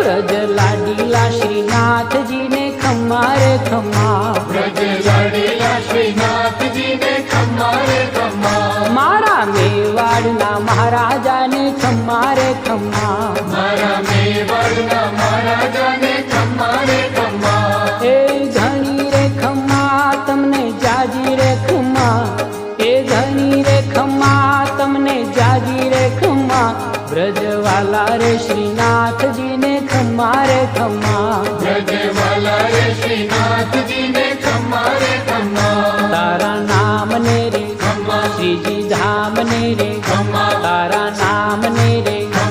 વ્રજ લાડીલા શ્રીનાથજી ને ખમ્મા રે ખમ્મા, વ્રજ લાડીલા શ્રીનાથજી ને ખમ્મા રે ખમ્મા, મારા મેવાડના મહારાજાને ખમ્મા રે ખમ્મા, મારા મેવાડના મહારાજાને ખમ્મા રે ખમ્મા, એ ધણી રે ખમ્મા તમને જાજી રે ખમ્મા, એ ધણી રે ખમ્મા તમને જાજી રે ખમ્મા, વ્રજવાલા રે શ્રીનાથજી ને ખમ્મા રે ખમ્મા, વ્રજવાલા રે શ્રીનાથજી ને ખમ્મા રે ખમ્મા, તારા નામ ને રે ખમ્મા, શ્રીજી ધામ ને રે ખમ્મા, તારા નામ ને રે